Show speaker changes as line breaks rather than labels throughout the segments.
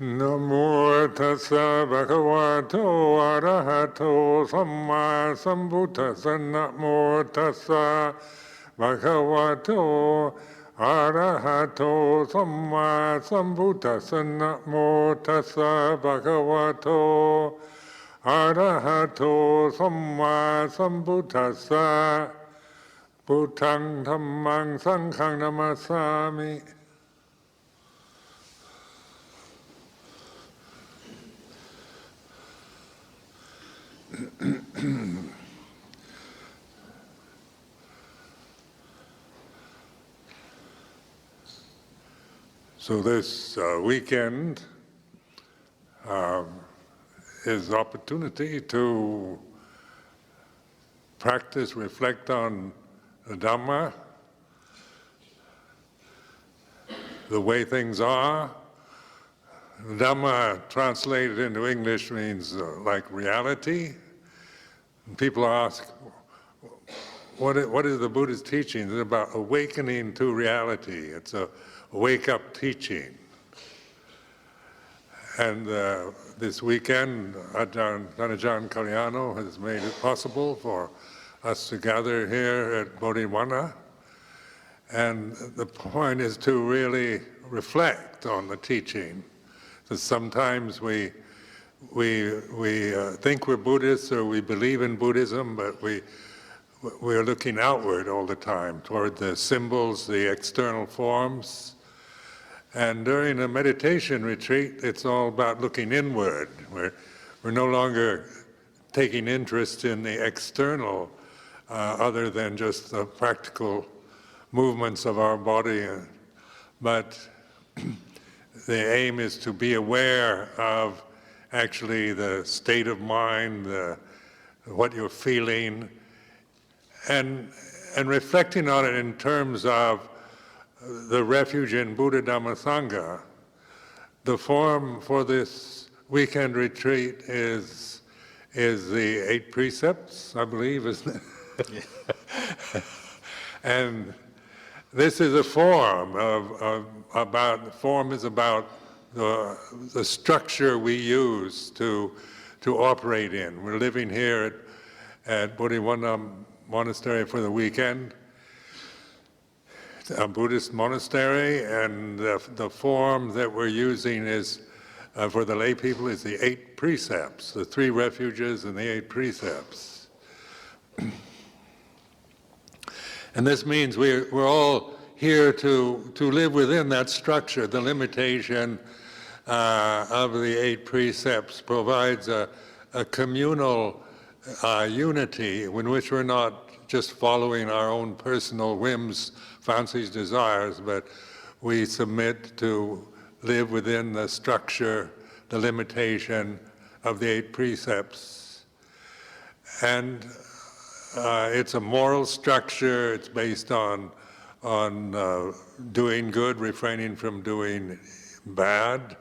Namo tassa bhagavato arahato samma sambuddhassa. Namo tassa bhagavato arahato samma sambuddhassa. Namo tassa bhagavato arahato samma sambuddhassa. Buddhaṃ Dhammaṃ Saṅghaṃ namasami. So this weekend is opportunity to practice, reflect on the Dhamma, the way things are. Dhamma translated into English means like reality. And people ask, what is the Buddhist teaching? It's about awakening to reality. It's a wake-up teaching. And this weekend, Ajahn Kalyano has made it possible for us to gather here at Bodhivana. And the point is to really reflect on the teaching. So sometimes we think we're Buddhists or we believe in Buddhism, but we're looking outward all the time toward the symbols, the external forms. And during a meditation retreat, it's all about looking inward. We're no longer taking interest in the external, other than just the practical movements of our body. But the aim is to be aware of actually the state of mind, what you're feeling, and reflecting on it in terms of the refuge in Buddha Dhamma Sangha. The form for this weekend retreat is the 8 precepts, I believe, isn't it? Yeah. And this is a form is about the structure we use to operate in. We're living here at Bodhivana Monastery for the weekend. It's a Buddhist monastery, and the form that we're using is for the lay people is the 8 precepts, the 3 refuges and the 8 precepts. And this means we're all here to live within that structure. The limitation of the 8 precepts provides a communal unity in which we're not just following our own personal whims, fancies, desires, but we submit to live within the structure, the limitation of the 8 precepts. And it's a moral structure. It's based on doing good, refraining from doing bad.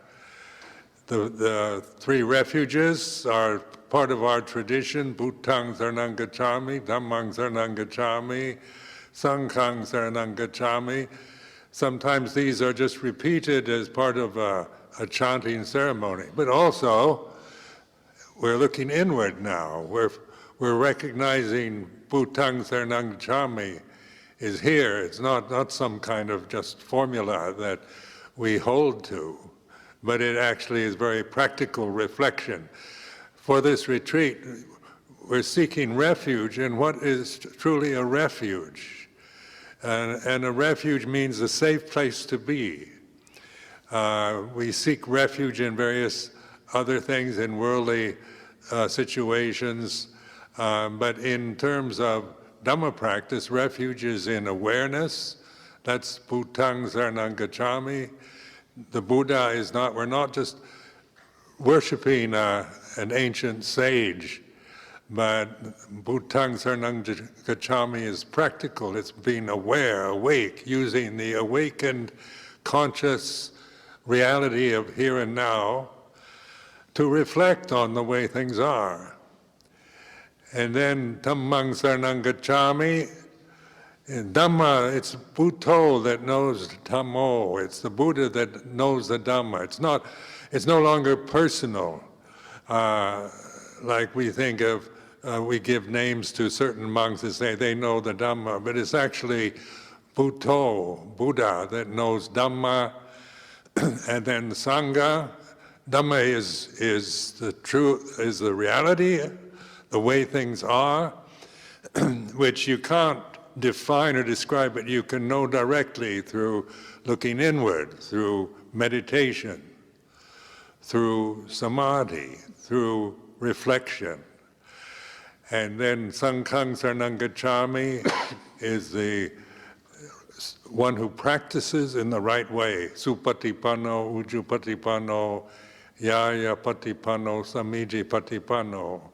The 3 refuges are part of our tradition: Buddhaṃ Saranang Gacchāmi, Dhammaṃ Saranang Gacchāmi, Saṅghaṃ Saranang Gacchāmi. Sometimes these are just repeated as part of a chanting ceremony, but also we're looking inward now. We're recognizing Buddhaṃ Saranang Gacchāmi is here. It's not some kind of just formula that we hold to, but it actually is very practical reflection. For this retreat, we're seeking refuge in what is truly a refuge. And a refuge means a safe place to be. We seek refuge in various other things, in worldly situations, but in terms of Dhamma practice, refuge is in awareness. That's Buddhaṃ Saranang Gacchāmi. The Buddha is not, we're not just worshiping an ancient sage, but Buddhaṃ Saranang Gacchāmi is practical. It's being aware, awake, using the awakened conscious reality of here and now to reflect on the way things are. And then Dhammang Saranang Gacchami. In Dhamma, it's Buddho that knows Dhammo. It's the Buddha that knows the Dhamma. It's no longer personal, like we think of. We give names to certain monks and say they know the Dhamma, but it's actually Buddho, Buddha, that knows Dhamma, and then Sangha. Dhamma is the truth, is the reality, the way things are, which you can't define or describe, but you can know directly through looking inward, through meditation, through samadhi, through reflection. And then Sanghang Saranang Gacchami is the one who practices in the right way. Supatipanno, Ujupatipanno, Yaya Patipanno, Samiji Patipanno.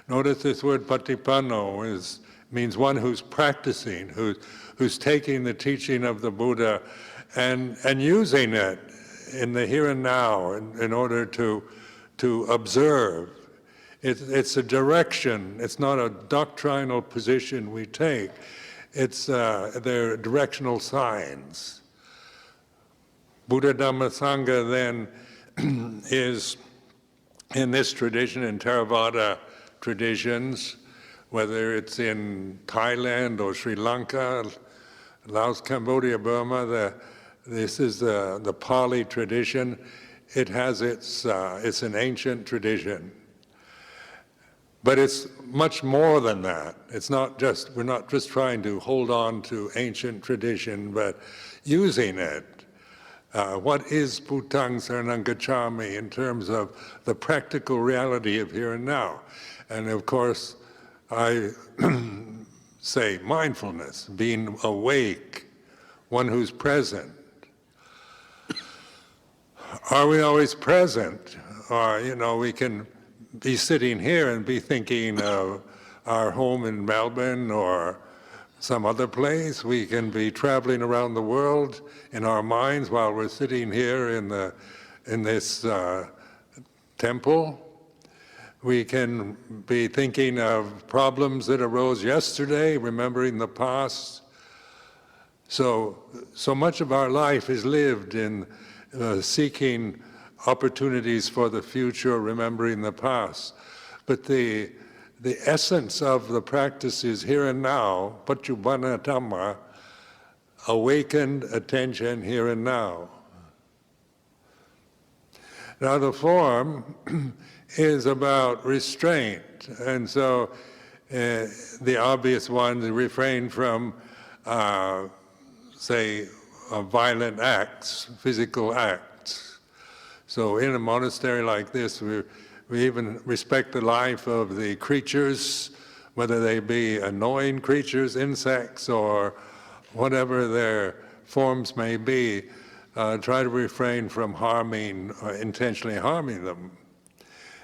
Notice this word Patipanno means one who's practicing, who's taking the teaching of the Buddha and using it in the here and now in order to observe. It's a direction. It's not a doctrinal position we take. They're directional signs. Buddha Dhamma Sangha then is in this tradition, in Theravada traditions, whether it's in Thailand or Sri Lanka, Laos, Cambodia, Burma, this is the Pali tradition. It has it's an ancient tradition. But it's much more than that. We're not just trying to hold on to ancient tradition, but using it. What is Buddhang Saranang Gacchami in terms of the practical reality of here and now? And of course, I say mindfulness, being awake, one who's present. Are we always present? Or, we can be sitting here and be thinking of our home in Melbourne or some other place. We can be traveling around the world in our minds while we're sitting here in this temple. We can be thinking of problems that arose yesterday, remembering the past. So much of our life is lived in seeking opportunities for the future, remembering the past. But the essence of the practice is here and now, Paccuppanna Dhamma, awakened attention here and now. Now the form is about restraint, and so the obvious ones refrain from, violent acts, physical acts. So in a monastery like this, we even respect the life of the creatures, whether they be annoying creatures, insects, or whatever their forms may be, try to refrain from harming or intentionally harming them.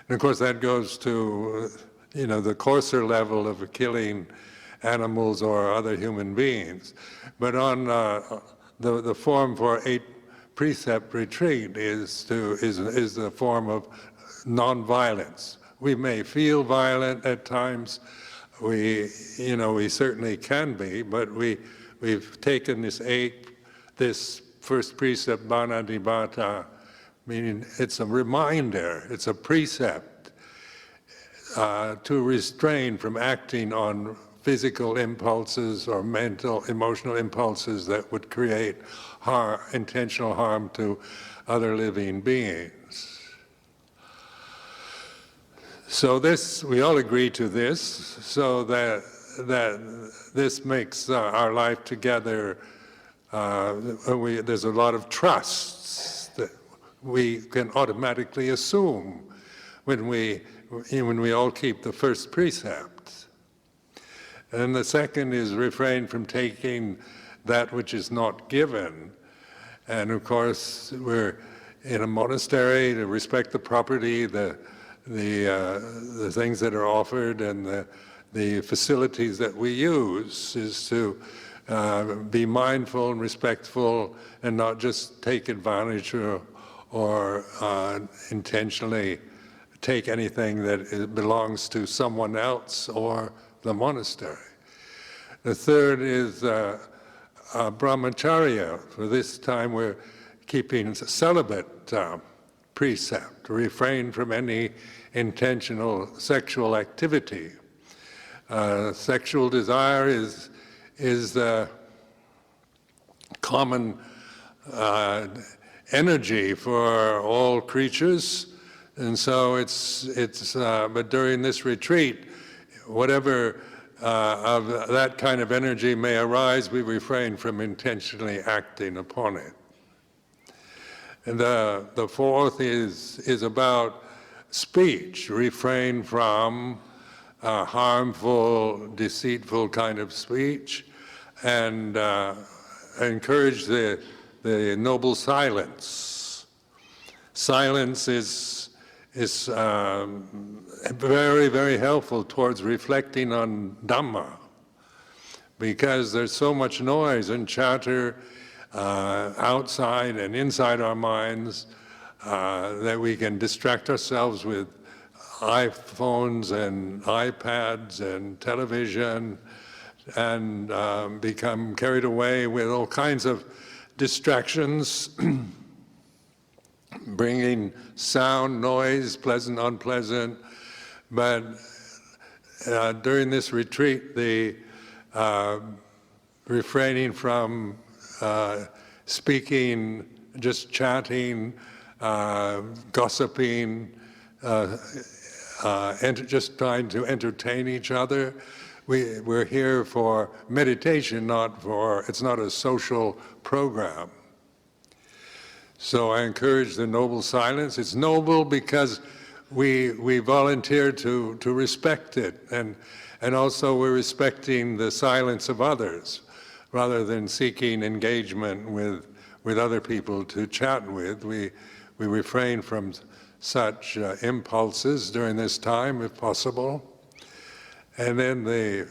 And of course that goes to, the coarser level of killing animals or other human beings. But on the form for 8 precept retreat is the form of non-violence. We may feel violent at times. We certainly can be, but we've taken this first precept, Banadibata, meaning it's a reminder, it's a precept to restrain from acting on physical impulses or mental, emotional impulses that would create intentional harm to other living beings. So we all agree to this, so that this makes our life together, there's a lot of trusts that we can automatically assume when we all keep the first precept. And the second is refrain from taking that which is not given. And of course, we're in a monastery to respect the property, the things that are offered, and the facilities that we use is to be mindful and respectful and not just take advantage or intentionally take anything that belongs to someone else or the monastery. The third is brahmacharya. For this time we're keeping celibate precept, refrain from any intentional sexual activity. Sexual desire is the common energy for all creatures, and so but during this retreat, whatever of that kind of energy may arise, we refrain from intentionally acting upon it. And the fourth is about speech, refrain from harmful, deceitful kind of speech, and encourage the noble silence. Silence is very, very helpful towards reflecting on Dhamma, because there's so much noise and chatter outside and inside our minds that we can distract ourselves with iPhones and iPads and television and become carried away with all kinds of distractions, bringing sound, noise, pleasant, unpleasant. But during this retreat, the refraining from speaking, just chatting, gossiping, just trying to entertain each other. We're here for meditation, it's not a social program. So I encourage the noble silence. It's noble because we volunteer to respect it, and also we're respecting the silence of others, rather than seeking engagement with other people to chat with. We refrain from such impulses during this time, if possible. And then the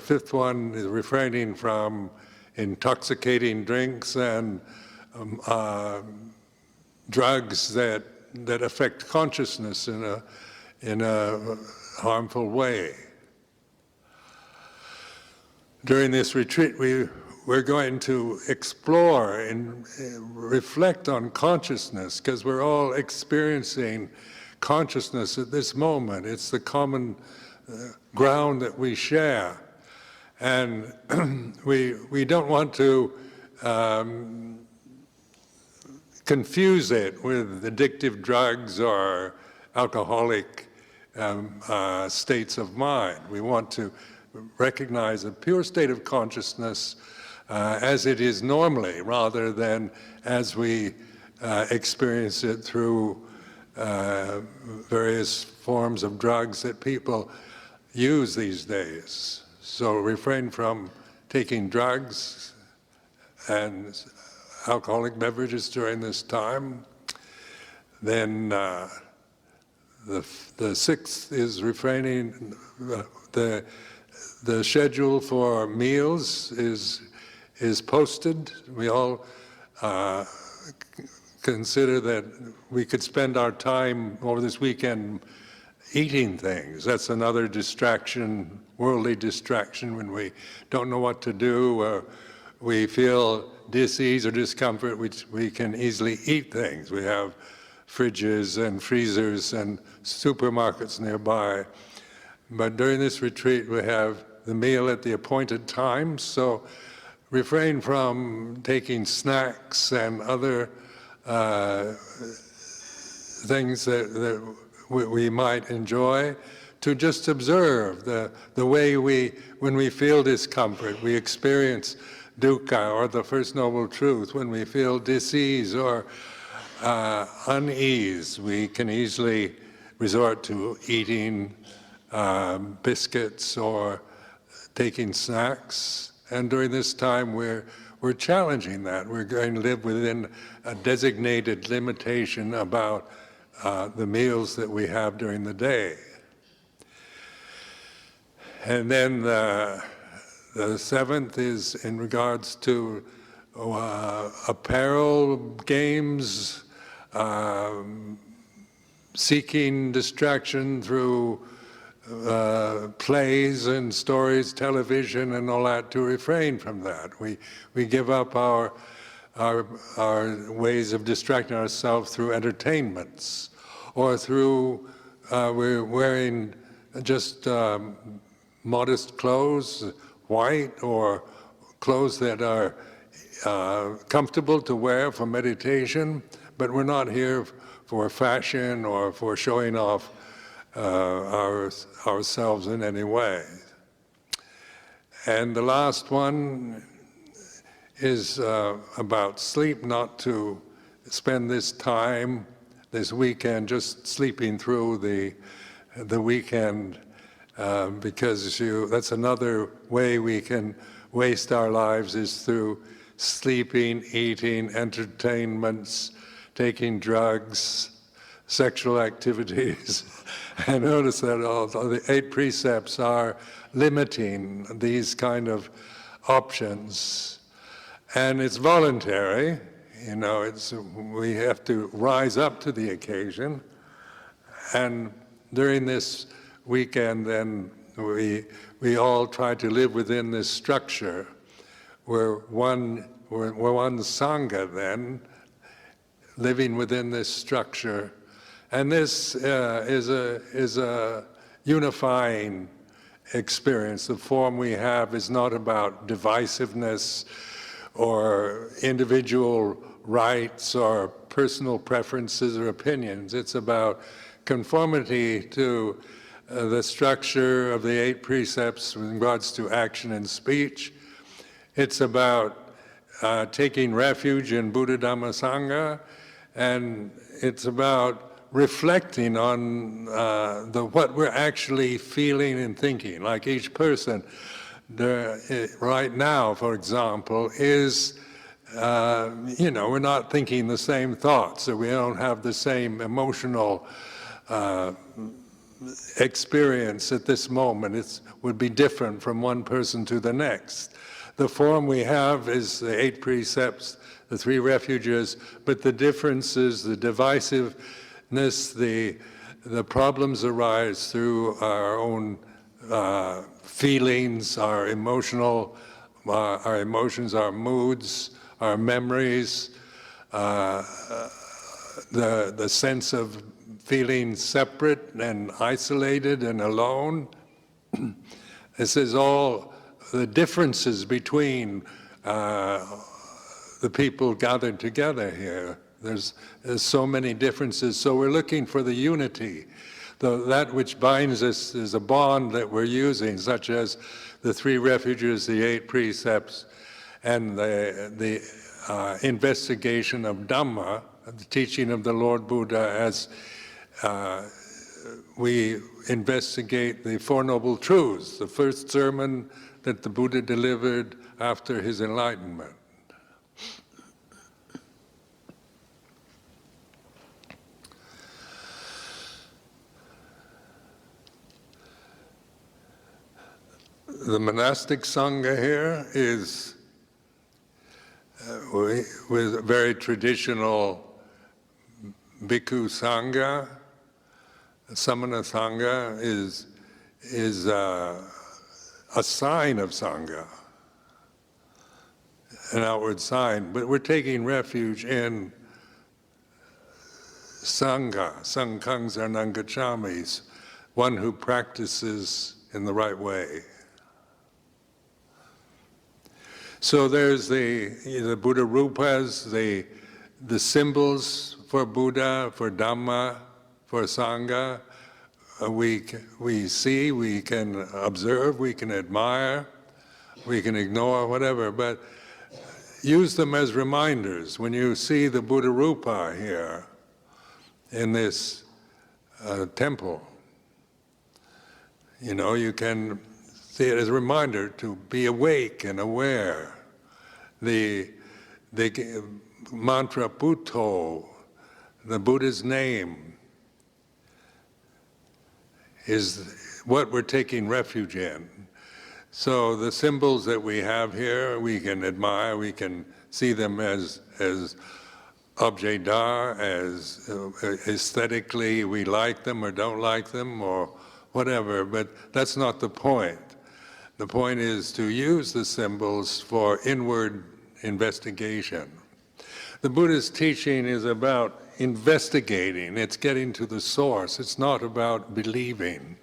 fifth one is refraining from intoxicating drinks and drugs that affect consciousness in a harmful way. During this retreat, we're going to explore and reflect on consciousness, because we're all experiencing consciousness at this moment. It's the common ground that we share, and we don't want to confuse it with addictive drugs or alcoholic states of mind. We want to recognize a pure state of consciousness as it is normally, rather than as we experience it through various forms of drugs that people use these days. So refrain from taking drugs and alcoholic beverages during this time. Then the sixth is refraining. The schedule for meals is posted. We all consider that we could spend our time over this weekend eating things. That's another distraction, worldly distraction, when we don't know what to do, or we feel dis-ease or discomfort, we can easily eat things. We have fridges and freezers and supermarkets nearby. But during this retreat, we have the meal at the appointed time, so refrain from taking snacks and other things that we might enjoy, to just observe the way when we feel discomfort, we experience dukkha, or the First Noble Truth. When we feel dis-ease or unease, we can easily resort to eating biscuits or taking snacks. And during this time, we're challenging that. We're going to live within a designated limitation about the meals that we have during the day. And then the seventh is in regards to apparel, games, seeking distraction through plays and stories, television, and all that, to refrain from that. We give up our ways of distracting ourselves through entertainments, or through we're wearing just modest clothes, white, or clothes that are comfortable to wear for meditation, but we're not here for fashion or for showing off ourselves in any way. And the last one is about sleep, not to spend this time, this weekend, just sleeping through the weekend, because that's another way we can waste our lives, is through sleeping, eating, entertainments, taking drugs, sexual activities. I notice that all the 8 precepts are limiting these kind of options. And it's voluntary, we have to rise up to the occasion. And during this weekend, then, we all try to live within this structure. We're one Sangha then, living within this structure. And this is a unifying experience. The form we have is not about divisiveness or individual rights or personal preferences or opinions. It's about conformity to the structure of the 8 precepts with regards to action and speech. It's about taking refuge in Buddha, Dhamma, Sangha, and it's about reflecting on what we're actually feeling and thinking. Like each person, right now, for example, is, we're not thinking the same thoughts, so we don't have the same emotional experience at this moment. It would be different from one person to the next. The form we have is the 8 precepts, the 3 refuges, but the difference is the divisiveness, the problems arise through our own feelings, our emotions, our moods, our memories, the sense of feeling separate and isolated and alone. This is all the differences between the people gathered together here. There's so many differences, so we're looking for the unity. That which binds us is a bond that we're using, such as the 3 refuges, the 8 precepts, and the investigation of Dhamma, the teaching of the Lord Buddha, as we investigate the Four Noble Truths, the first sermon that the Buddha delivered after his enlightenment. The monastic Sangha here is with a very traditional Bhikkhu Sangha. Samana Sangha is a sign of Sangha, an outward sign, but we're taking refuge in Sangha, Sanghang Saranang Gacchami, one who practices in the right way. So there's the Buddha Rupas, the symbols for Buddha, for Dhamma, for Sangha. We see, we can observe, we can admire, we can ignore, whatever, but use them as reminders. When you see the Buddha Rupa here in this temple, you can see it as a reminder to be awake and aware. The mantra Buddho, the Buddha's name, is what we're taking refuge in. So the symbols that we have here, we can admire, we can see them as objet d'art, as aesthetically we like them or don't like them or whatever, but that's not the point. The point is to use the symbols for inward investigation. The Buddhist teaching is about investigating, it's getting to the source, it's not about believing.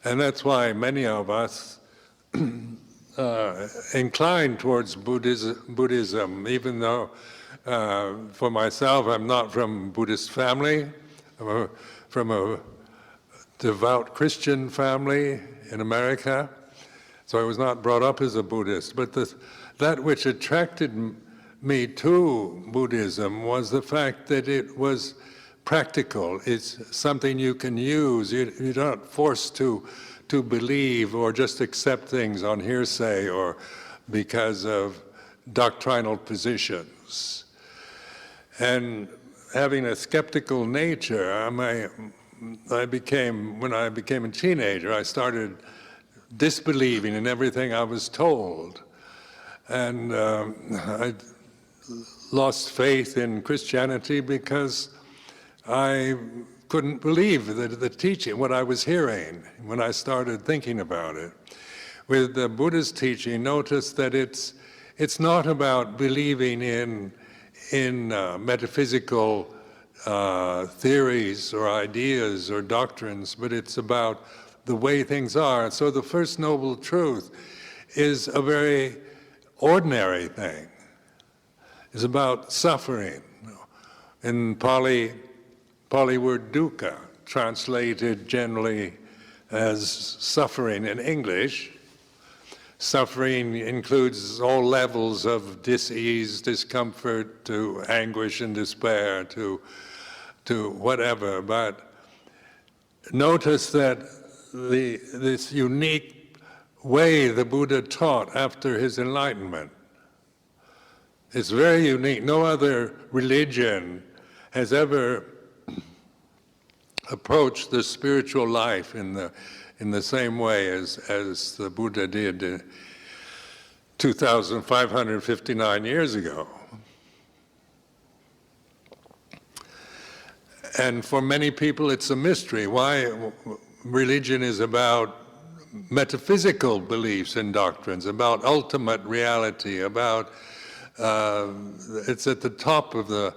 And that's why many of us incline towards Buddhism, even though for myself I'm not from a Buddhist family, I'm from a devout Christian family in America, so I was not brought up as a Buddhist. But that which attracted me to Buddhism was the fact that it was practical. It's something you can use. You're not forced to believe or just accept things on hearsay or because of doctrinal positions. And having a skeptical nature, when I became a teenager, I started disbelieving in everything I was told. And I lost faith in Christianity because I couldn't believe the teaching, what I was hearing when I started thinking about it. With the Buddhist teaching, notice that it's not about believing in metaphysical theories or ideas or doctrines, but it's about the way things are. So the First Noble Truth is a very ordinary thing. It's about suffering. In Pali word dukkha, translated generally as suffering in English. Suffering includes all levels of dis-ease, discomfort, to anguish and despair, to whatever. But notice that this unique way the Buddha taught after his enlightenment, it's very unique. No other religion has ever approached the spiritual life in the same way as the Buddha did 2,559 years ago. And for many people it's a mystery why religion is about metaphysical beliefs and doctrines, about ultimate reality, about it's at the top of the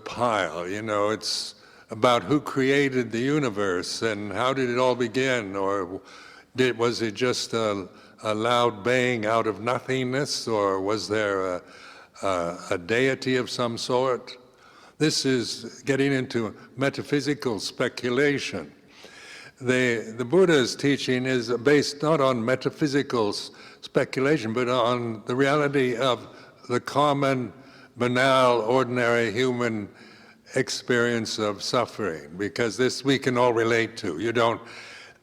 pile, it's about who created the universe and how did it all begin, or was it just a loud baying out of nothingness, or was there a deity of some sort? This is getting into metaphysical speculation. The Buddha's teaching is based not on metaphysical speculation, but on the reality of the common, banal, ordinary human experience of suffering, because this we can all relate to.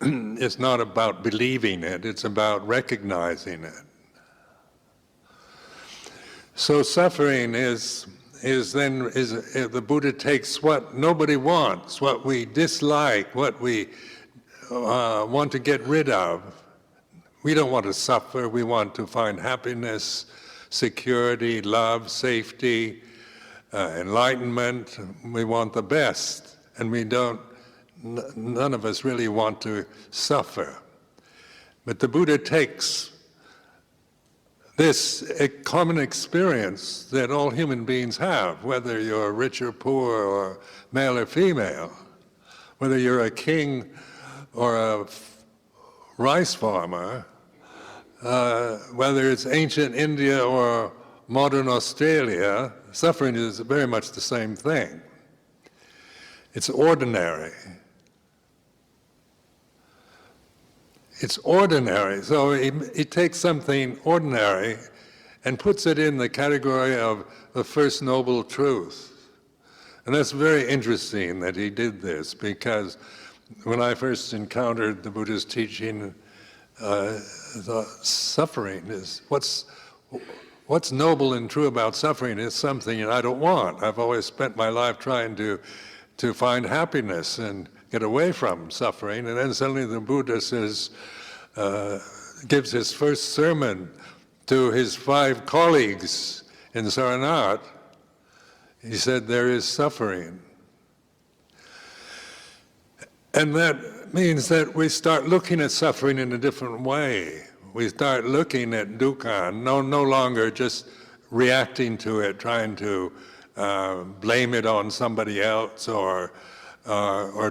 It's not about believing it, it's about recognizing it. So suffering is the Buddha takes what nobody wants, what we dislike, what we want to get rid of. We don't want to suffer, we want to find happiness, security, love, safety, enlightenment. We want the best, and none of us really want to suffer. But the Buddha takes this common experience that all human beings have, whether you're rich or poor or male or female, whether you're a king or a rice farmer, whether it's ancient India or modern Australia, suffering is very much the same thing. It's ordinary. It's ordinary. So he takes something ordinary and puts it in the category of the First Noble Truth. And that's very interesting that he did this, because when I first encountered the Buddha's teaching, I thought suffering is what's noble and true about suffering is something I don't want. I've always spent my life trying to find happiness and get away from suffering. And then suddenly the Buddha says, gives his first sermon to his 5 colleagues in Saranath, He said, there is suffering. And that means that we start looking at suffering in a different way. We start looking at dukkha, no longer just reacting to it, trying to blame it on somebody else, or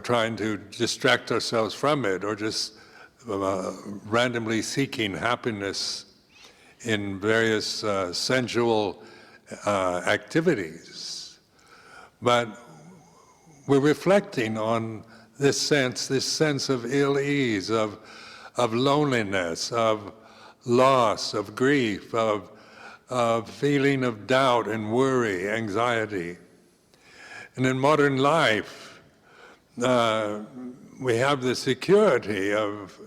trying to distract ourselves from it, or just randomly seeking happiness in various sensual activities. But we're reflecting on this sense of ill-ease, of loneliness, of loss, of grief, of feeling of doubt and worry, anxiety. And in modern life, we have the security of,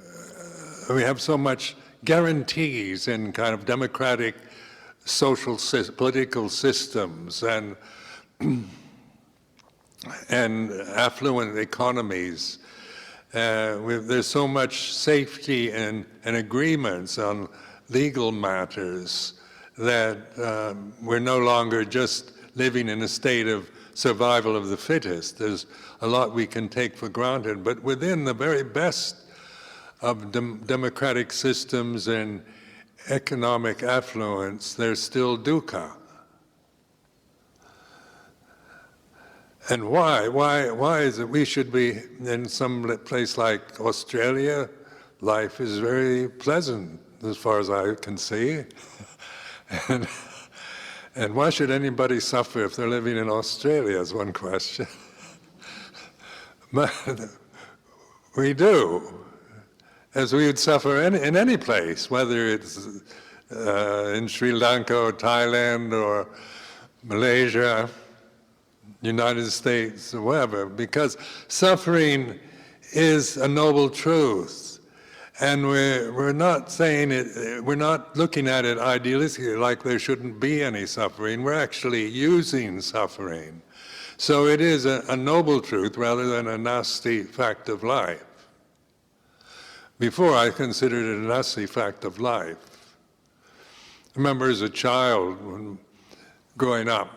we have so much guarantees in kind of democratic social political systems and affluent economies. There's so much safety and agreements on legal matters that we're no longer just living in a state of survival of the fittest. There's a lot we can take for granted, but within the very best of democratic systems and economic affluence, there's still dukkha. And why is it we should be in some place like Australia? Life is very pleasant as far as I can see. And why should anybody suffer if they're living in Australia is one question. But we do, as we would suffer in any place, whether it's in Sri Lanka or Thailand or Malaysia, United States, or wherever, because suffering is a noble truth. And we're not saying it, we're not looking at it idealistically like there shouldn't be any suffering. We're actually using suffering. So it is a noble truth rather than a nasty fact of life. Before, I considered it a nasty fact of life. I remember as a child, when growing up,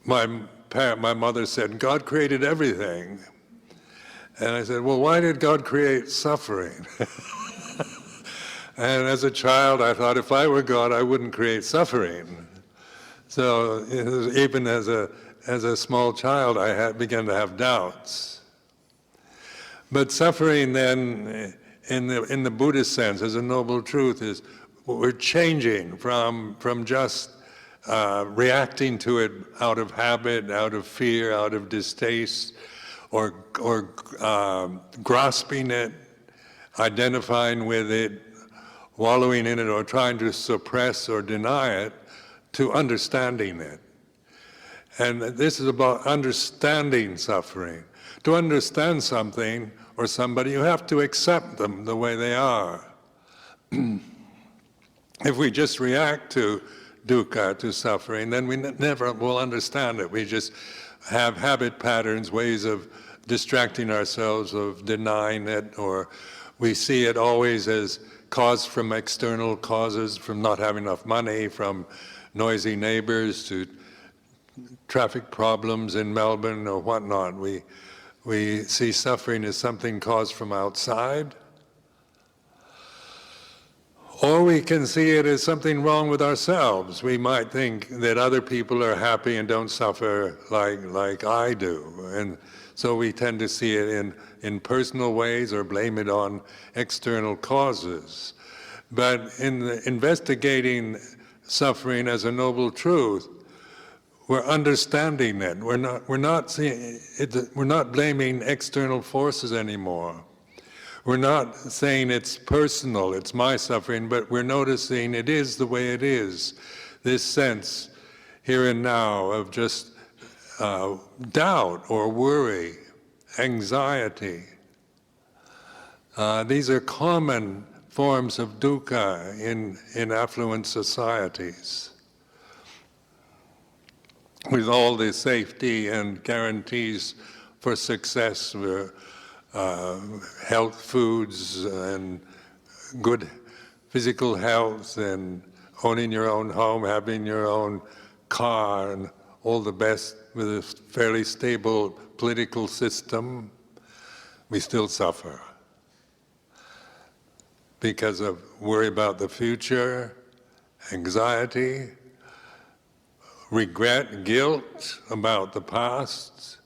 my mother said, God created everything. And I said, well, why did God create suffering? And as a child, I thought, if I were God, I wouldn't create suffering. So even as a small child, I began to have doubts. But suffering then, in the Buddhist sense, as a noble truth, is we're changing from just reacting to it out of habit, out of fear, out of distaste, or grasping it, identifying with it, wallowing in it, or trying to suppress or deny it, to understanding it. And this is about understanding suffering. To understand something or somebody, you have to accept them the way they are. If we just react to dukkha, to suffering, then we never will understand it. We just have habit patterns, ways of distracting ourselves, of denying it, or we see it always as caused from external causes, from not having enough money, from noisy neighbors to traffic problems in Melbourne or whatnot. We see suffering as something caused from outside. Or we can see it as something wrong with ourselves. We might think that other people are happy and don't suffer like I do. And so we tend to see it in personal ways or blame it on external causes. But in investigating suffering as a noble truth, we're understanding it. We're not seeing it, we're not blaming external forces anymore. We're not saying it's personal, it's my suffering, but we're noticing it is the way it is. This sense, here and now, of just doubt or worry, anxiety. These are common forms of dukkha in affluent societies. With all the safety and guarantees for success, health foods and good physical health and owning your own home, having your own car and all the best with a fairly stable political system, we still suffer because of worry about the future, anxiety, regret, guilt about the past,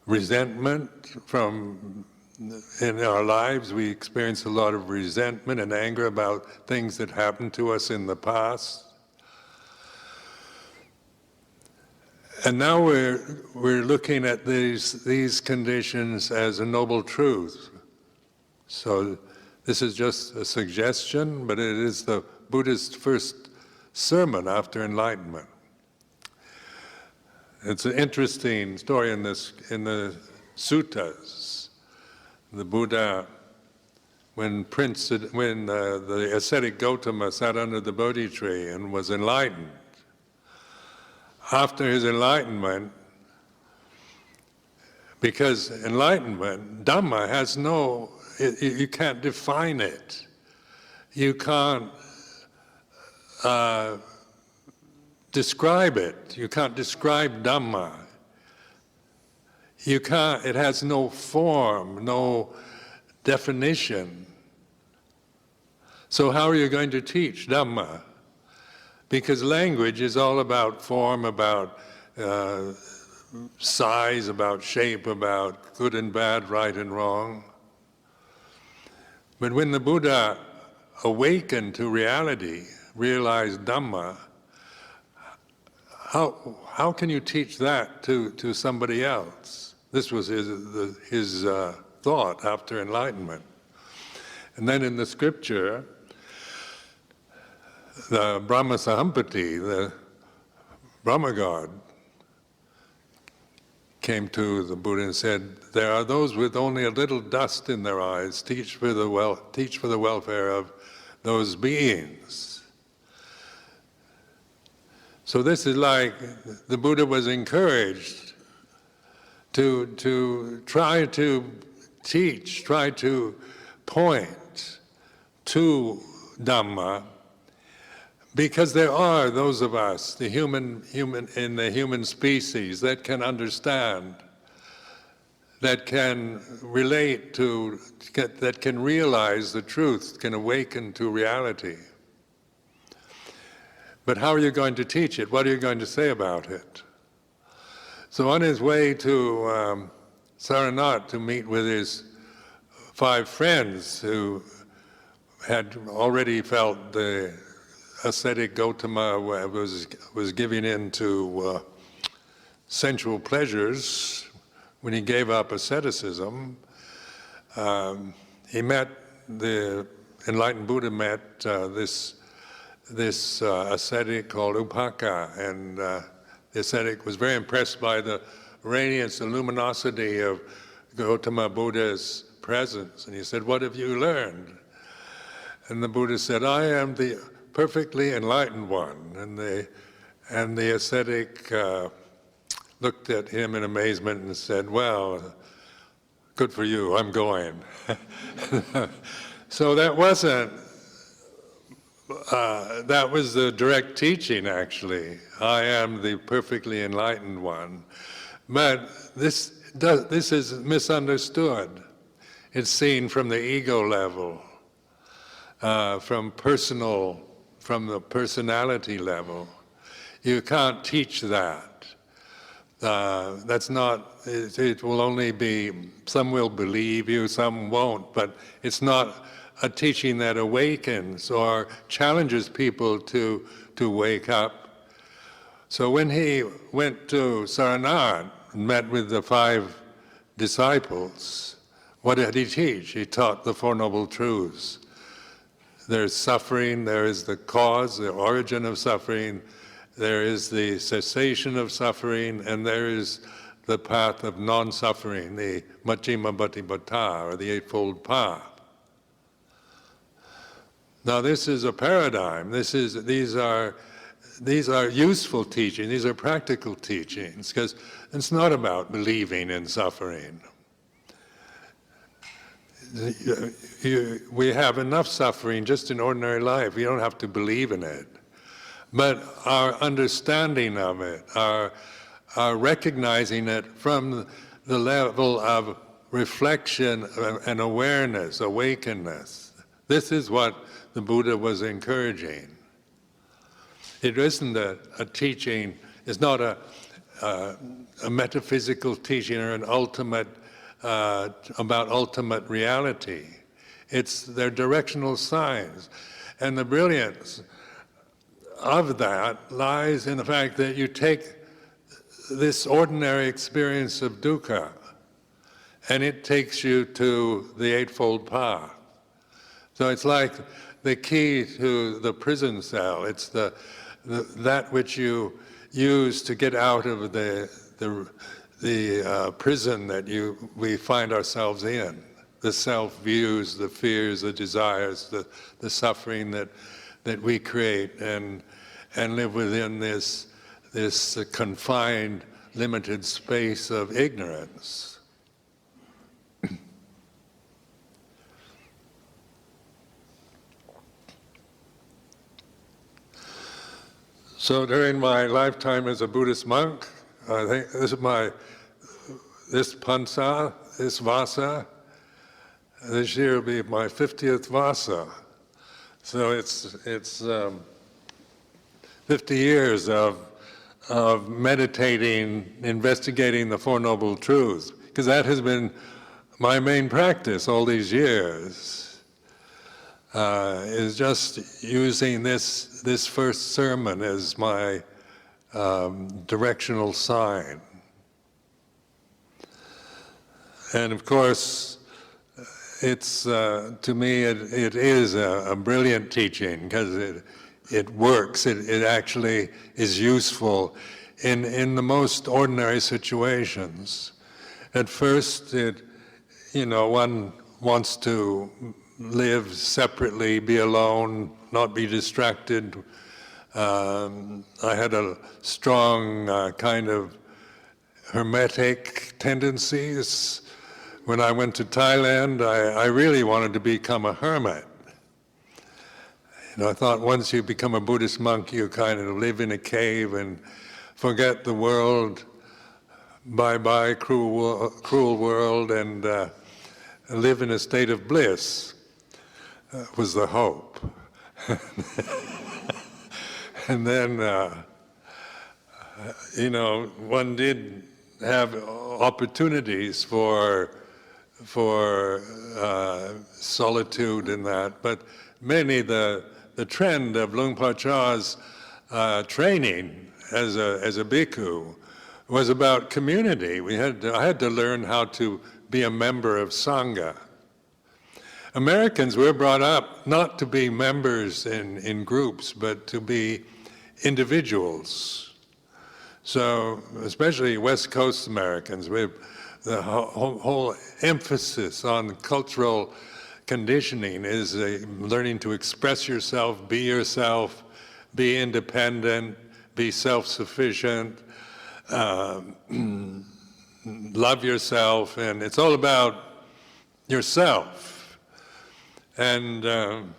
resentment from in our lives. We experience a lot of resentment and anger about things that happened to us in the past. And now we're looking at these conditions as a noble truth. So this is just a suggestion, but it is the Buddhist first sermon after Enlightenment. It's an interesting story in the suttas. The Buddha, when the ascetic Gautama sat under the Bodhi tree and was enlightened, after his enlightenment, because enlightenment, Dhamma has you can't define it. You can't describe it. You can't describe Dhamma. It has no form, no definition. So how are you going to teach Dhamma? Because language is all about form, about size, about shape, about good and bad, right and wrong. But when the Buddha awakened to reality, realized Dhamma, how can you teach that to somebody else? This was his thought after enlightenment. And then in the scripture, the Brahma Sahampati, the Brahma god, came to the Buddha and said, "There are those with only a little dust in their eyes. Teach for the welfare of those beings." So this is like the Buddha was encouraged to try to teach, try to point to Dhamma, because there are those of us, the human in the human species, that can understand, that can relate to, that can realize the truth, can awaken to reality. But how are you going to teach it? What are you going to say about it? So on his way to Saranath to meet with his 5 friends who had already felt the ascetic Gautama was giving in to sensual pleasures when he gave up asceticism, the enlightened Buddha met this ascetic called Upaka, and the ascetic was very impressed by the radiance and luminosity of Gautama Buddha's presence, and he said, "What have you learned?" And the Buddha said, "I am the perfectly enlightened one." And the ascetic looked at him in amazement and said, "Well, good for you, I'm going." So that was the direct teaching, actually. I am the perfectly enlightened one. But this is misunderstood. It's seen from the ego level, from the personality level. You can't teach that. That's not, it will only be, some will believe you, some won't, but it's not a teaching that awakens or challenges people to wake up. So when he went to Saranath and met with the 5 disciples, what did he teach? He taught the Four Noble Truths. There's suffering, there is the cause, the origin of suffering, there is the cessation of suffering, and there is the path of non-suffering, the Majjhima Patipata, or the Eightfold Path. Now this is a paradigm. These are useful teaching. These are practical teachings, because it's not about believing in suffering. We have enough suffering just in ordinary life. You don't have to believe in it. but our understanding of it, our recognizing it from the level of reflection and awareness, awakenness. This is what the Buddha was encouraging. It isn't a teaching, it's not a metaphysical teaching or an ultimate, about ultimate reality. It's their directional signs. And the brilliance of that lies in the fact that you take this ordinary experience of dukkha, and it takes you to the Eightfold Path. So it's like the key to the prison cell. It's that which you use to get out of the prison that we find ourselves in. The self-views, the fears, the desires, the suffering that we create and live within this confined, limited space of ignorance. So during my lifetime as a Buddhist monk, I think this Pansa, this Vasa, this year will be my 50th Vasa. So it's 50 years of meditating, investigating the Four Noble Truths, because that has been my main practice all these years. Is just using this first sermon as my directional sign. And of course, it's to me it is a brilliant teaching because it works. It actually is useful in the most ordinary situations. At first, one wants to live separately, be alone, not be distracted. I had a strong kind of hermetic tendencies. When I went to Thailand, I really wanted to become a hermit. I thought once you become a Buddhist monk, you kind of live in a cave and forget the world, bye-bye, cruel world, and live in a state of bliss. Was the hope. And then, one did have opportunities for solitude in that, but mainly the trend of Luang Por Chah's training as a bhikkhu was about community. I had to learn how to be a member of Sangha. Americans were brought up not to be members in groups, but to be individuals. So, especially West Coast Americans, with the whole emphasis on cultural conditioning is learning to express yourself, be independent, be self-sufficient, love yourself, and it's all about yourself. And in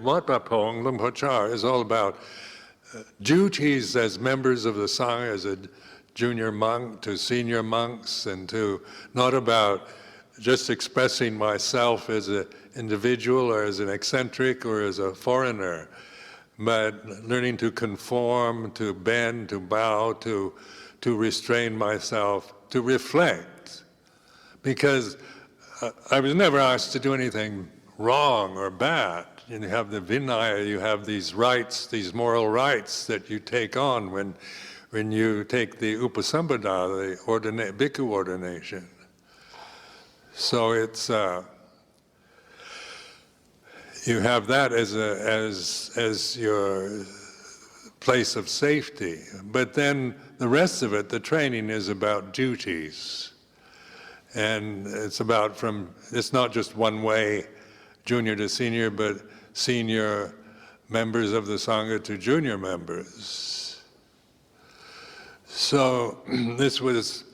Wat Pa Pong, Luang Por Chah is all about duties as members of the Sangha, as a junior monk to senior monks, and to not about just expressing myself as an individual or as an eccentric or as a foreigner, but learning to conform, to bend, to bow, to restrain myself, to reflect. Because I was never asked to do anything wrong or bad. You have the Vinaya, you have these rights, these moral rights that you take on when you take the Upasampada, the bhikkhu ordination. So it's you have that as your place of safety. But then the rest of it, the training, is about duties. And it's not just one way, junior to senior, but senior members of the Sangha to junior members. So this was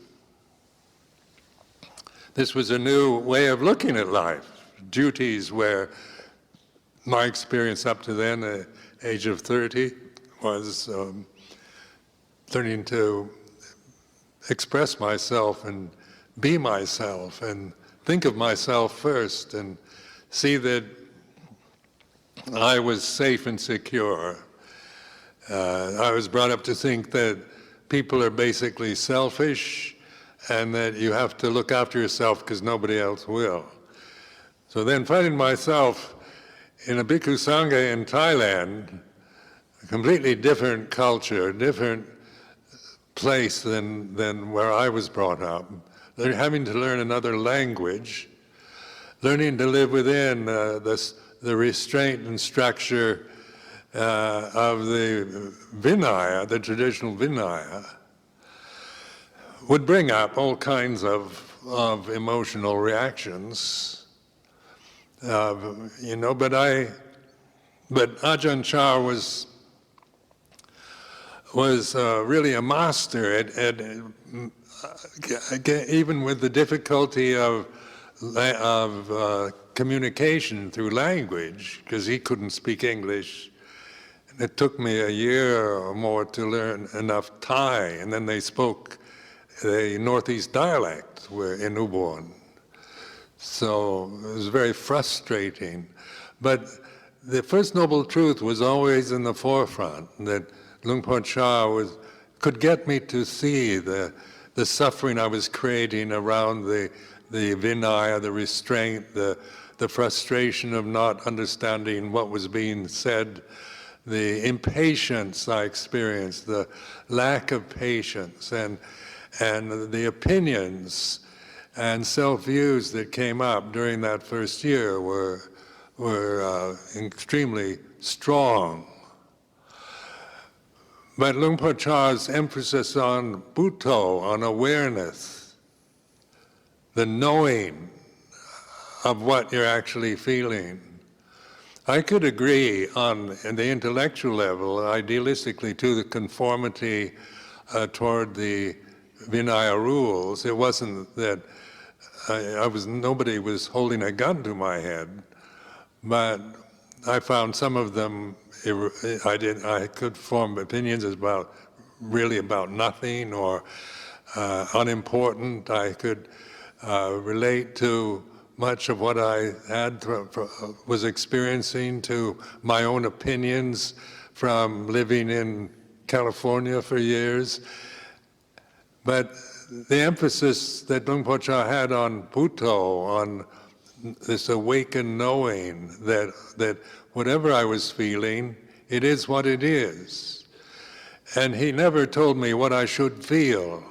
a new way of looking at life. Duties where my experience up to then, age of 30, was learning to express myself and be myself and think of myself first and see that I was safe and secure. I was brought up to think that people are basically selfish and that you have to look after yourself because nobody else will. So then finding myself in a Bhikkhu Sangha in Thailand, a completely different culture, different place than where I was brought up, they're having to learn another language, learning to live within the restraint and structure of the Vinaya, the traditional Vinaya, would bring up all kinds of emotional reactions. But Ajahn Chah was really a master at even with the difficulty of communication through language, because he couldn't speak English. And it took me a year or more to learn enough Thai, and then they spoke the Northeast dialect in Ubon. So it was very frustrating. But the First Noble Truth was always in the forefront, that Luang Por Chah could get me to see the suffering I was creating around the Vinaya, the restraint, the frustration of not understanding what was being said, the impatience I experienced, the lack of patience, and the opinions and self-views that came up during that first year were extremely strong. But Luang Por Chah's emphasis on Buddho, on awareness, the knowing of what you're actually feeling. I could agree on the intellectual level, idealistically, to the conformity toward the Vinaya rules. It wasn't that nobody was holding a gun to my head, but I found some of them, I could form opinions about nothing or unimportant. I could relate to much of what I was experiencing to my own opinions from living in California for years. But the emphasis that Luang Por Chah had on Buddho, on this awakened knowing that whatever I was feeling, it is what it is. And he never told me what I should feel.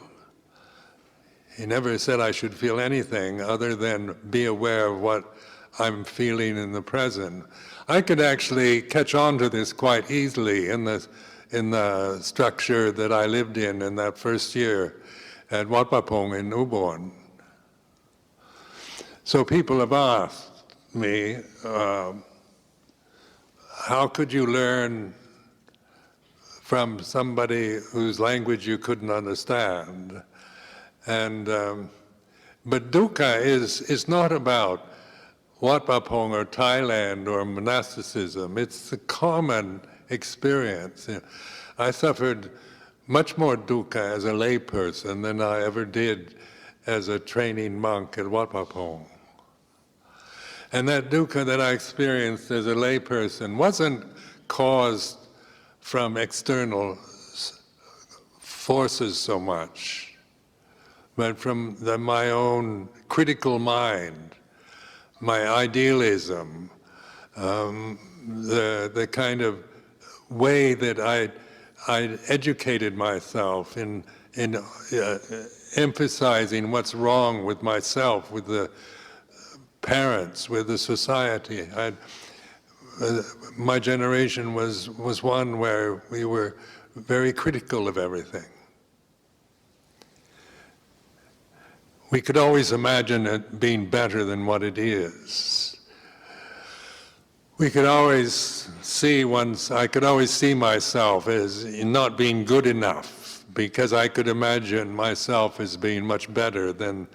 He never said I should feel anything other than be aware of what I'm feeling in the present. I could actually catch on to this quite easily in the structure that I lived in that first year at Wat Papong in Ubon. So people have asked me, how could you learn from somebody whose language you couldn't understand? But dukkha is not about Wat Papong or Thailand or monasticism. It's the common experience. I suffered much more dukkha as a layperson than I ever did as a training monk at Wat Papong. And that dukkha that I experienced as a layperson wasn't caused from external forces so much, but from my own critical mind, my idealism, the kind of way that I educated myself in emphasizing what's wrong with myself, with the parents, with the society. My generation was one where we were very critical of everything. We could always imagine it being better than what it is. We could always I could always see myself as not being good enough, because I could imagine myself as being much better than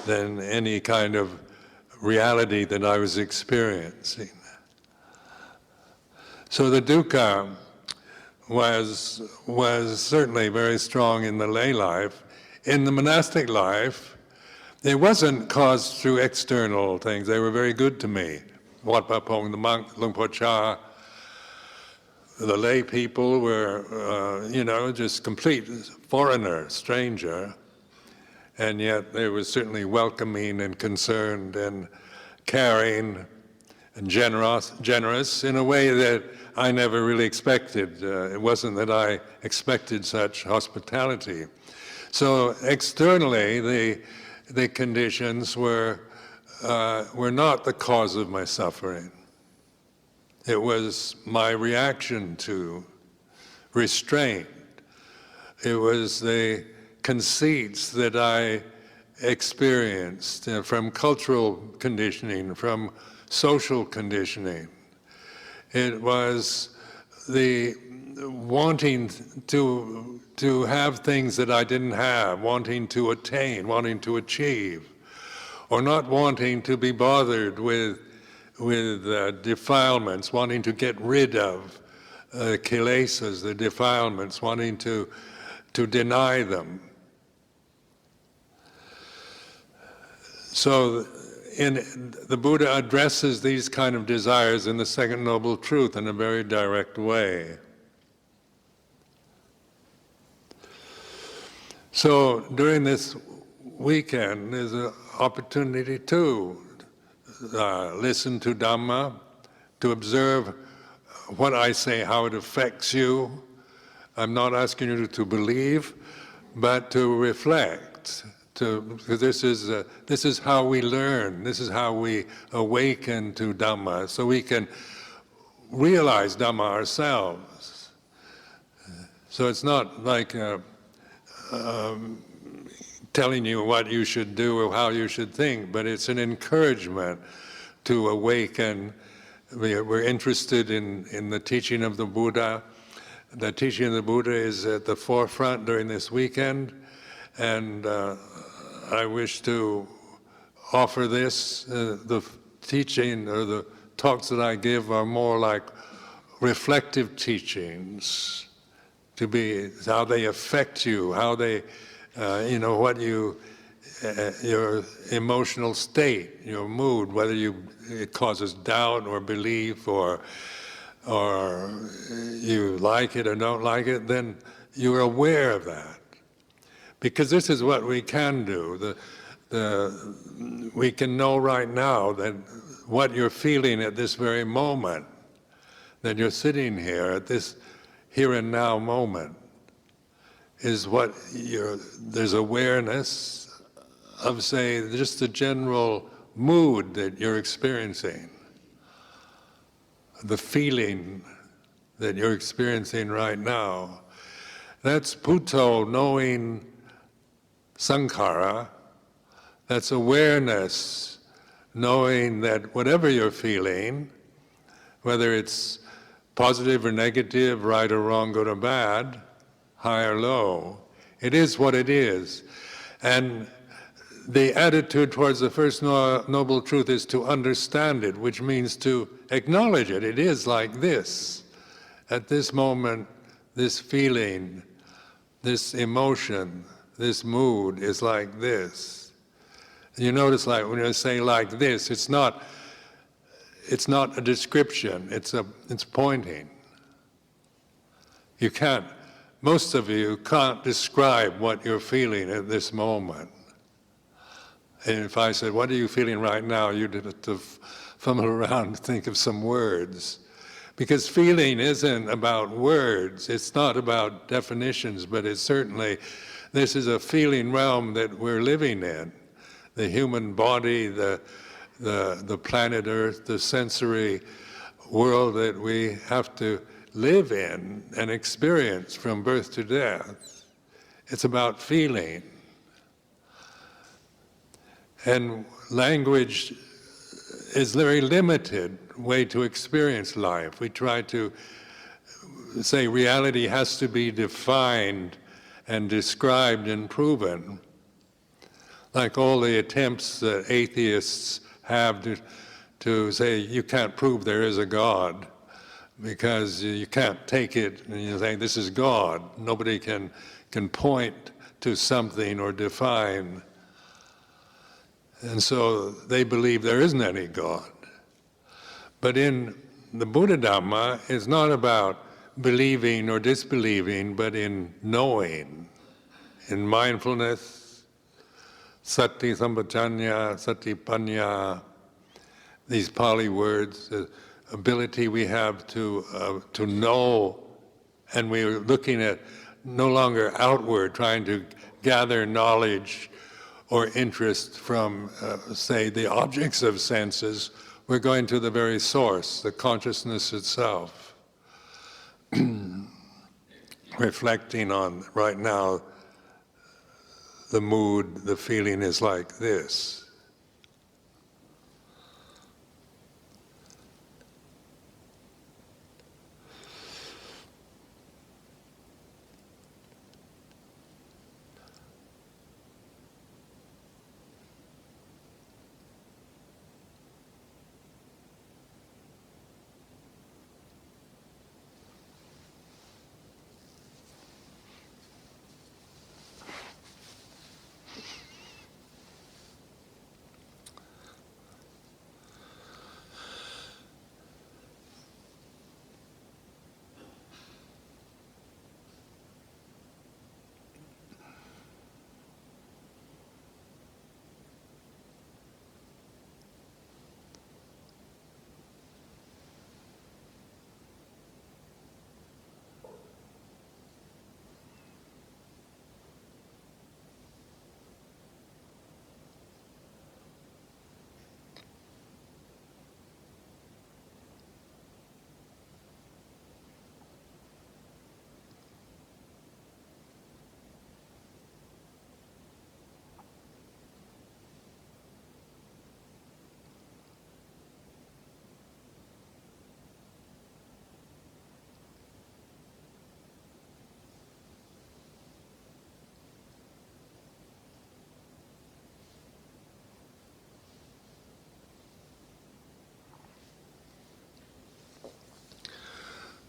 any kind of reality that I was experiencing. So the dukkha was certainly very strong in the lay life. In the monastic life, it wasn't caused through external things. They were very good to me. Wat Pa Pong, the monk, Luang Po Cha, the lay people were, just complete foreigner, stranger, and yet they were certainly welcoming and concerned and caring and generous in a way that I never really expected. It wasn't that I expected such hospitality. So externally, the conditions were not the cause of my suffering. It was my reaction to restraint. It was the conceits that I experienced from cultural conditioning, from social conditioning. It was the wanting to have things that I didn't have, wanting to attain, wanting to achieve, or not wanting to be bothered with defilements, wanting to get rid of kilesas, the defilements, wanting to deny them. So the Buddha addresses these kind of desires in the Second Noble Truth in a very direct way. So during this weekend, there's an opportunity to listen to Dhamma, to observe what I say, how it affects you. I'm not asking you to believe, but to reflect. Because this is how we learn. This is how we awaken to Dhamma, so we can realize Dhamma ourselves. So it's not like telling you what you should do or how you should think, but it's an encouragement to awaken. We're interested in the teaching of the Buddha. The teaching of the Buddha is at the forefront during this weekend, and I wish to offer this. The teaching or the talks that I give are more like reflective teachings, to be how they affect you, how they, what your emotional state, your mood, whether it causes doubt or belief or you like it or don't like it, then you're aware of that. Because this is what we can do. We can know right now that what you're feeling at this very moment, that you're sitting here at this here and now moment, is what there's awareness of, say, just the general mood that you're experiencing, the feeling that you're experiencing right now. That's Puto, knowing sankhara. That's awareness, knowing that whatever you're feeling, whether it's positive or negative, right or wrong, good or bad, high or low, it is what it is. And the attitude towards the First Noble Truth is to understand it, which means to acknowledge it. It is like this. At this moment, this feeling, this emotion, this mood is like this. You notice, like when I say like this, it's not a description, it's pointing. Most of you can't describe what you're feeling at this moment. And if I said, what are you feeling right now, you'd have to fumble around and think of some words. Because feeling isn't about words, it's not about definitions, but it's certainly, this is a feeling realm that we're living in. The human body, the planet Earth, the sensory world that we have to live in and experience from birth to death. It's about feeling. And language is a very limited way to experience life. We try to say reality has to be defined and described and proven. Like all the attempts that atheists have to say you can't prove there is a God. because you can't take it and you think this is God. Nobody can point to something or define. And so they believe there isn't any God. But in the Buddha Dhamma, it's not about believing or disbelieving, but in knowing, in mindfulness, sati sampajanya, sati panya, these Pali words, the ability we have to know, and we're looking at no longer outward, trying to gather knowledge or interest from, say, the objects of senses. We're going to the very source, the consciousness itself. Reflecting on, right now, the mood, the feeling is like this.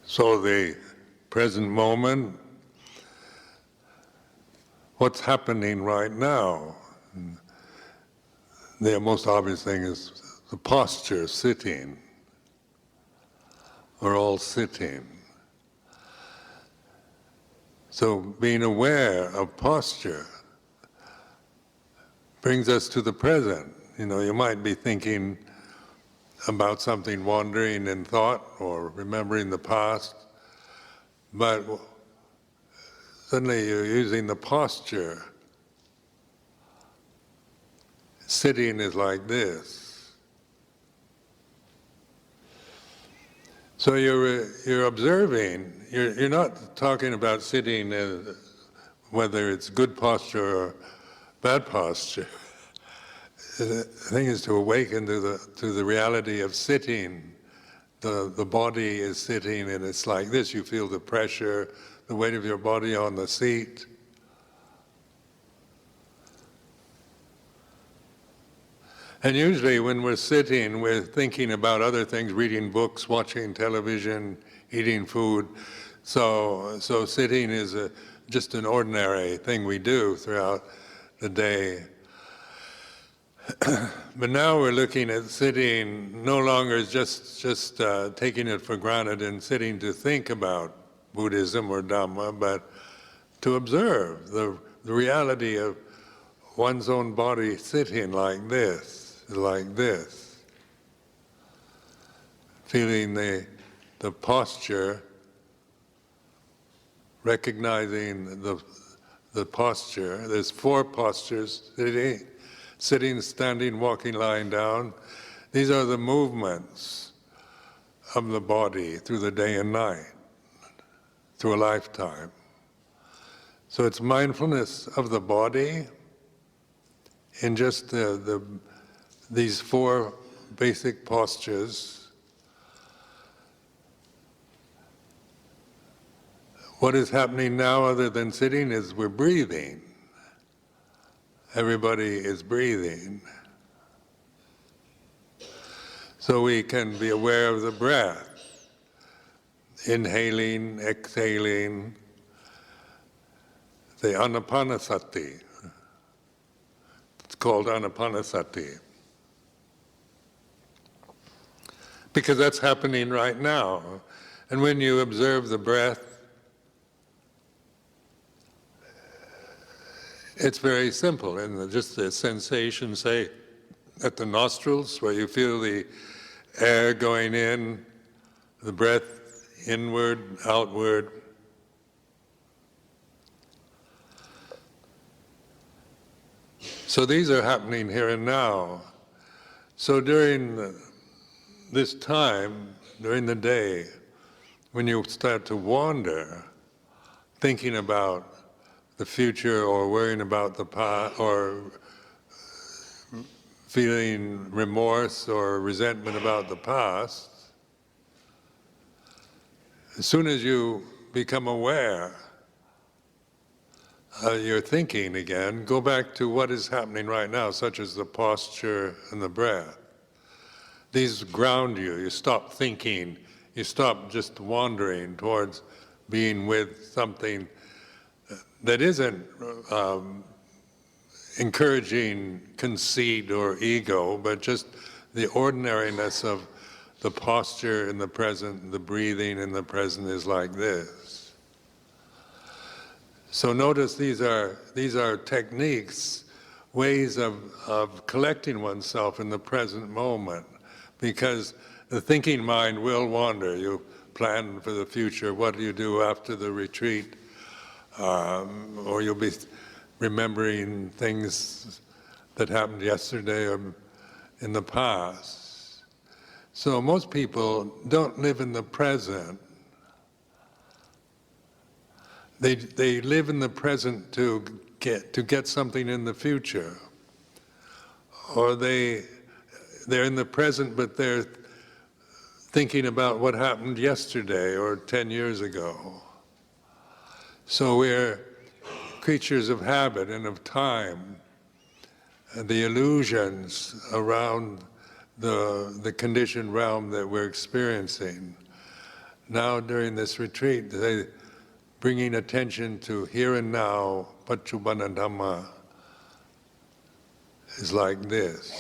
So the present moment, what's happening right now? The most obvious thing is the posture, sitting. We're all sitting. So being aware of posture brings us to the present. You know, you might be thinking about something, wandering in thought or remembering the past, but suddenly you're using the posture. Sitting is like this. So you're observing. You're not talking about sitting whether it's good posture or bad posture. The thing is to awaken to the reality of sitting. The body is sitting and it's like this. You feel the pressure, the weight of your body on the seat. And usually when we're sitting, we're thinking about other things, reading books, watching television, eating food. So sitting is just an ordinary thing we do throughout the day. But now we're looking at sitting no longer as just taking it for granted and sitting to think about Buddhism or Dhamma, but to observe the reality of one's own body sitting like this, feeling the posture, recognizing the posture. There's 4 postures: sitting, standing, walking, lying down. These are the movements of the body through the day and night, through a lifetime. So it's mindfulness of the body in just these 4 basic postures. What is happening now other than sitting is we're breathing. Everybody is breathing. So we can be aware of the breath. inhaling, exhaling, the anapanasati. It's called anapanasati. Because that's happening right now. And when you observe the breath, it's very simple. And just the sensation, say, at the nostrils, where you feel the air going in, the breath inward, outward. So these are happening here and now. So during this time, during the day, when you start to wander, thinking about the future or worrying about the past or feeling remorse or resentment about the past, as soon as you become aware you're thinking again, go back to what is happening right now, such as the posture and the breath. These ground you. You stop thinking. You stop just wandering towards being with something that isn't encouraging conceit or ego, but just the ordinariness of the posture in the present, the breathing in the present is like this. So notice these are techniques, ways of collecting oneself in the present moment, because the thinking mind will wander. You plan for the future, what do you do after the retreat? Or you'll be remembering things that happened yesterday or in the past. So most people don't live in the present. They live in the present to get something in the future. Or they're in the present, but they're thinking about what happened yesterday or 10 years ago. So we're creatures of habit and of time, and the illusions around the conditioned realm that we're experiencing. Now during this retreat, bringing attention to here and now, Paccuppanna Dhamma, is like this.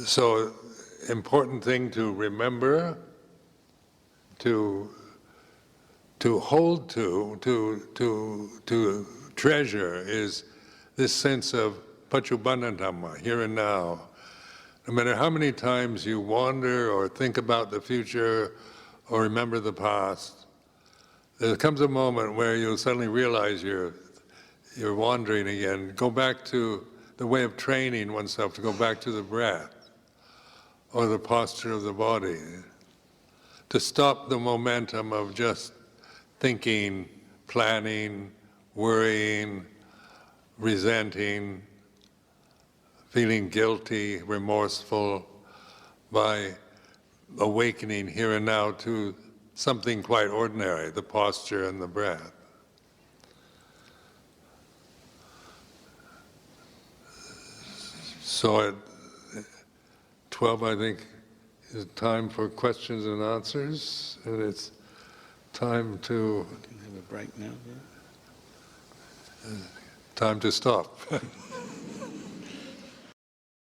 So, important thing to remember, to hold to treasure is this sense of Paccuppanna Dhamma, here and now. No matter how many times you wander or think about the future or remember the past, there comes a moment where you'll suddenly realize you're wandering again. Go back to the way of training oneself to go back to the breath or the posture of the body, to stop the momentum of just thinking, planning, worrying, resenting, feeling guilty, remorseful, by awakening here and now to something quite ordinary, the posture and the breath. So at 12, I think, is time for questions and answers, and it's time to...
Can we have a break now?
Time to stop.